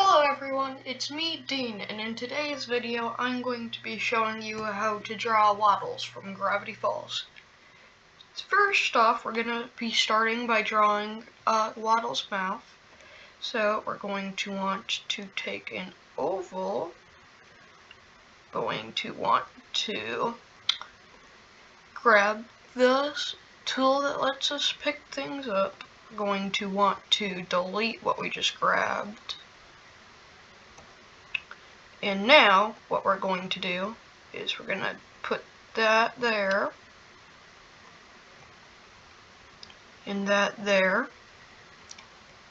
Hello everyone, it's me, Dean, and in today's video I'm going to be showing you how to draw Waddles from Gravity Falls. First off, we're going to be starting by drawing Waddles' mouth. So we're going to want to take an oval, going to want to grab this tool that lets us pick things up, going to want to delete what we just grabbed. And now, what we're going to do is we're going to put that there, and that there.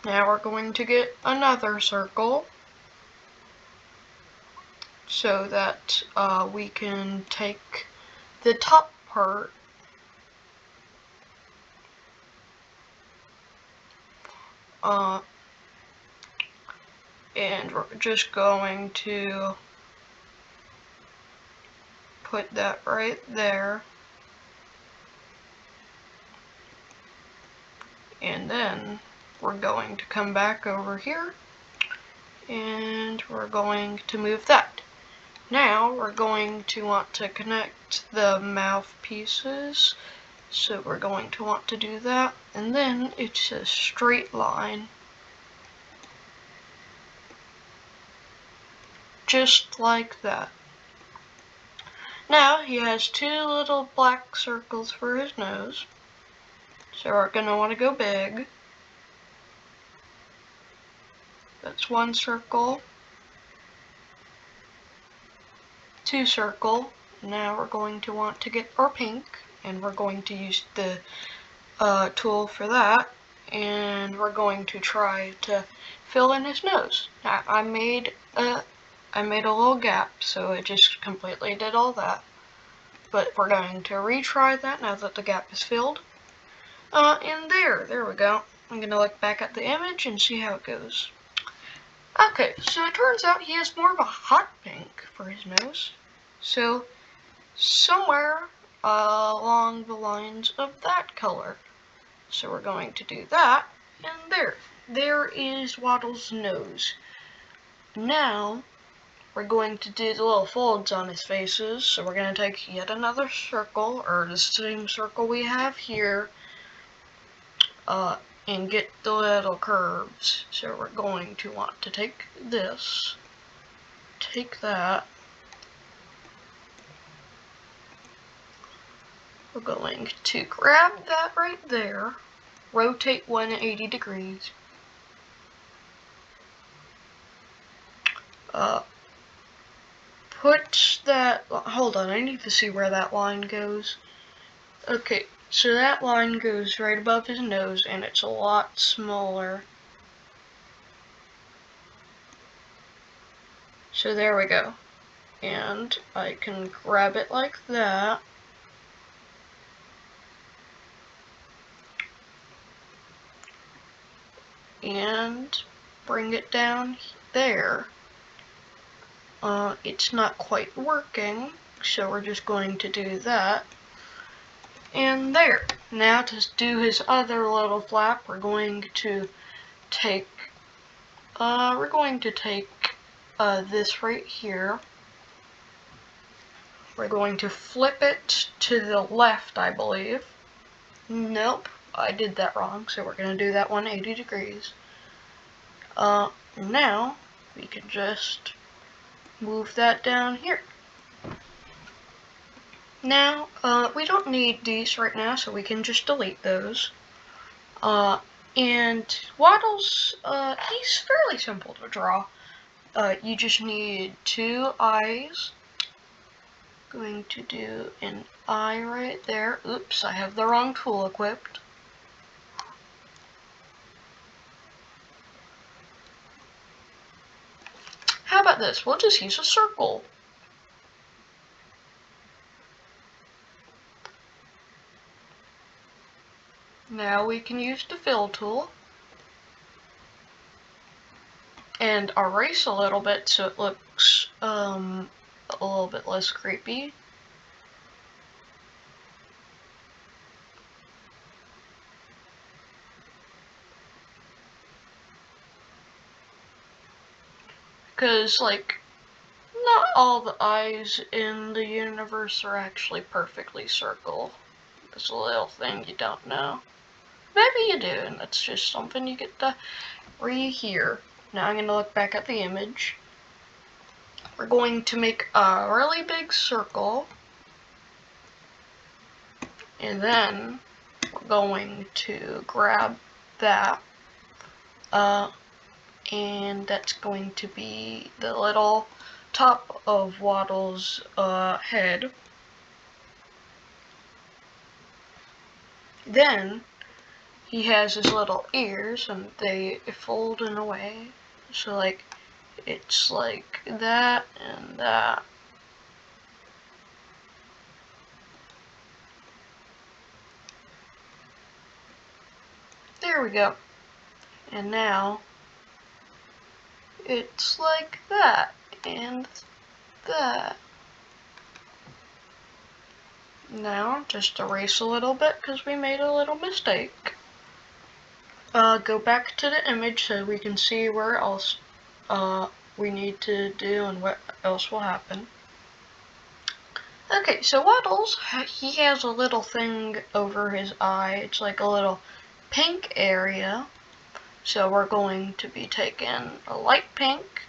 Now we're going to get another circle, so that we can take the top part and we're just going to put that right there, and then we're going to come back over here and we're going to move that. Now we're going to want to connect the mouth pieces, so we're going to want to do that, and then it's a straight line, just like that. Now he has two little black circles for his nose, so we're going to want to go big. That's one circle, two circle. Now we're going to want to get our pink, and we're going to use the tool for that, and we're going to try to fill in his nose. Now I made a little gap, so it just completely did all that. But we're going to retry that now that the gap is filled. And there we go. I'm going to look back at the image and see how it goes. Okay, so it turns out he has more of a hot pink for his nose. So, somewhere along the lines of that color. So we're going to do that, and there is Waddles' nose. Now, we're going to do the little folds on his faces, so we're going to take yet another circle, or the same circle we have here, and get the little curves. So we're going to want to take this, take that, we're going to grab that right there, rotate 180 degrees, put that, hold on, I need to see where that line goes. Okay, so that line goes right above his nose, and it's a lot smaller. So there we go. And I can grab it like that. And bring it down there. It's not quite working, so we're just going to do that. And there. Now to do his other little flap, we're going to take this right here. We're going to flip it to the left, I believe. Nope, I did that wrong, so we're going to do that 180 degrees. Now we can just move that down here. Now, we don't need these right now, so we can just delete those. And Waddles, he's fairly simple to draw. You just need two eyes. Going to do an eye right there. Oops, I have the wrong tool equipped. How about this? We'll just use a circle. Now we can use the fill tool and erase a little bit so it looks a little bit less creepy. because, like, not all the eyes in the universe are actually perfectly circle. It's a little thing you don't know. Maybe you do, and that's just something you get to rehear. Now I'm going to look back at the image. We're going to make a really big circle, and then we're going to grab that, and that's going to be the little top of Waddles' head. Then he has his little ears, and they fold in a way, so like it's like that and that. There we go. And now it's like that and that. Now just erase a little bit because we made a little mistake. Go back to the image so we can see where else we need to do and what else will happen. Okay, so Waddles, he has a little thing over his eye. It's like a little pink area. So we're going to be taking a light pink,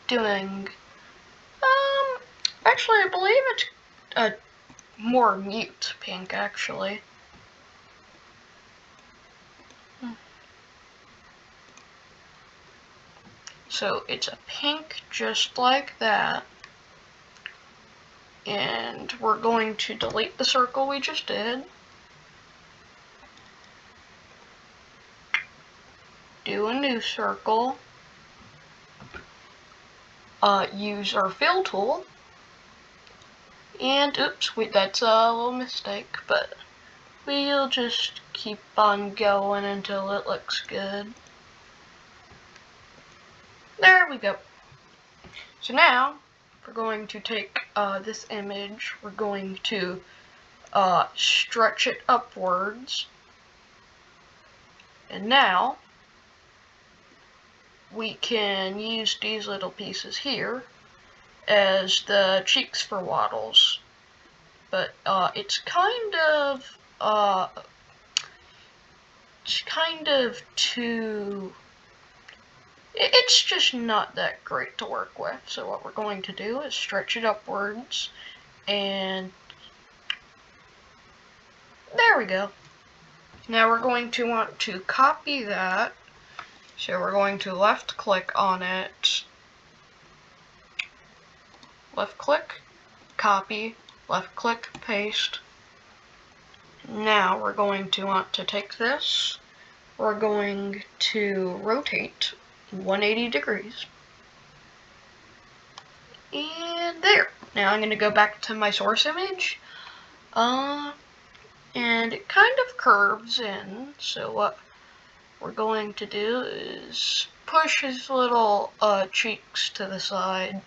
doing, actually I believe it's a more mute pink, actually. So it's a pink just like that. And we're going to delete the circle we just did. Do a new circle. Use our fill tool. And oops, that's a little mistake, but we'll just keep on going until it looks good. There we go. So now we're going to take this image, we're going to stretch it upwards, and now we can use these little pieces here as the cheeks for Waddles, but it's kind of too, it's just not that great to work with. So what we're going to do is stretch it upwards, and there we go. Now we're going to want to copy that. So we're going to left click on it, left click, copy, left click, paste. Now we're going to want to take this, we're going to rotate 180 degrees. And there. Now I'm going to go back to my source image. And it kind of curves in, so what we're going to do is push his little cheeks to the side.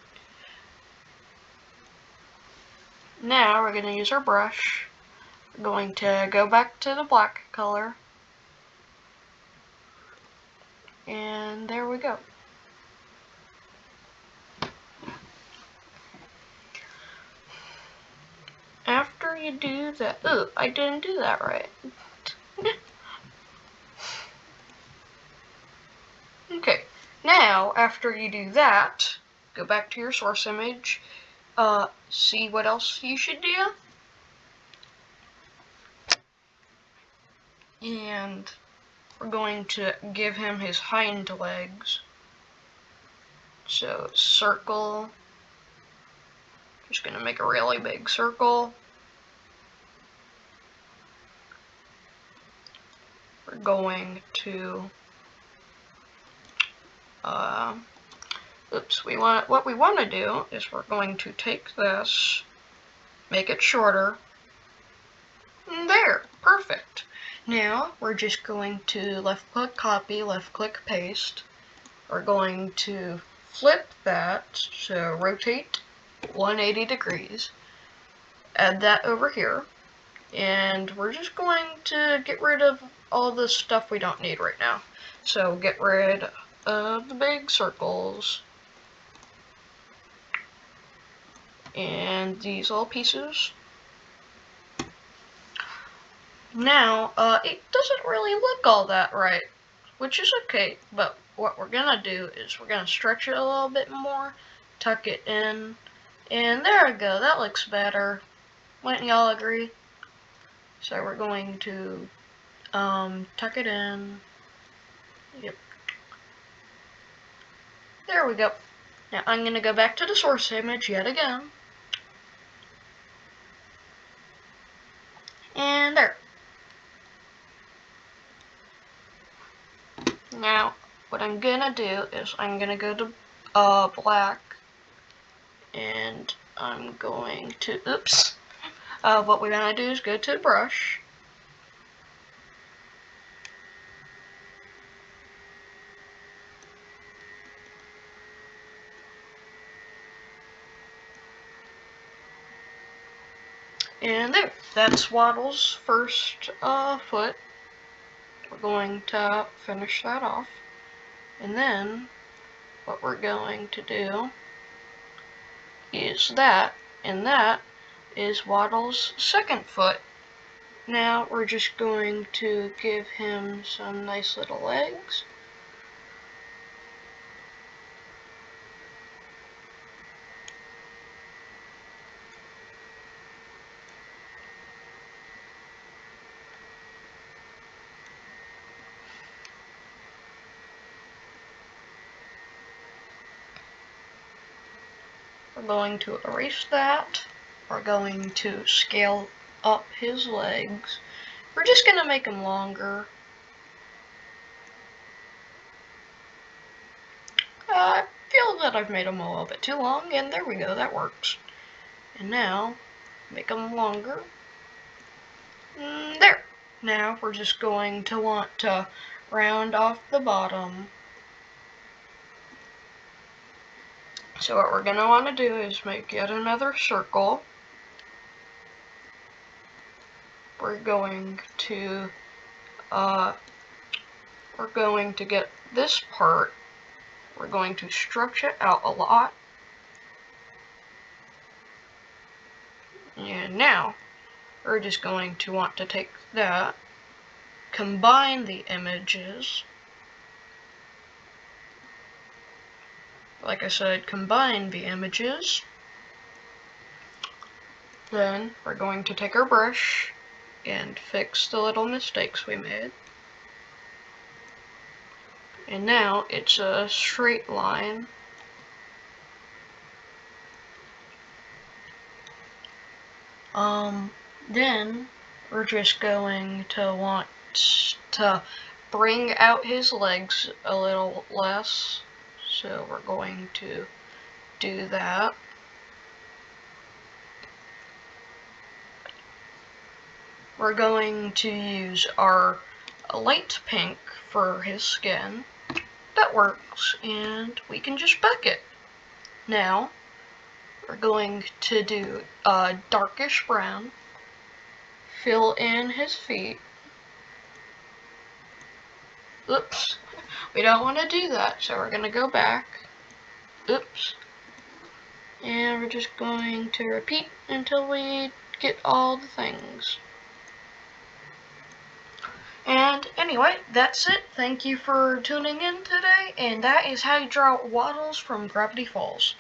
Now we're going to use our brush. We're going to go back to the black color. And there we go. After you do that, ooh, I didn't do that right. Okay, now after you do that, go back to your source image, see what else you should do. And we're going to give him his hind legs. So circle, just gonna make a really big circle. We're going to what we want to do is we're going to take this, make it shorter, and there, perfect. Now we're just going to left click copy, left click paste. We're going to flip that, so rotate 180 degrees, add that over here, and we're just going to get rid of all the stuff we don't need right now. So get rid of the big circles. And these little pieces. Now, it doesn't really look all that right, which is okay, but what we're gonna do is we're gonna stretch it a little bit more, tuck it in, and there we go, that looks better. Wouldn't y'all agree? So we're going to tuck it in. Yep. There we go. Now I'm gonna go back to the source image yet again. And there. Now, what I'm gonna do is I'm gonna go to black, and I'm going to, oops. What we're gonna do is go to the brush. And there, that's Waddles' first foot. We're going to finish that off. And then, what we're going to do is that, and that is Waddles' second foot. Now we're just going to give him some nice little legs. We're going to erase that. We're going to scale up his legs. We're just going to make them longer. I feel that I've made them a little bit too long, and there we go, that works. And now, make them longer. There. Now we're just going to want to round off the bottom. So what we're going to want to do is make yet another circle. We're going to get this part. We're going to stretch it out a lot. And now we're just going to want to take that, combine the images. Like I said, combine the images. Then we're going to take our brush and fix the little mistakes we made. And now it's a straight line. Then we're just going to want to bring out his legs a little less. So we're going to do that. We're going to use our light pink for his skin. That works, and we can just back it. Now, we're going to do a darkish brown, fill in his feet. Oops, we don't want to do that, so we're going to go back. Oops. And we're just going to repeat until we get all the things. And anyway, that's it. Thank you for tuning in today, and that is how you draw Waddles from Gravity Falls.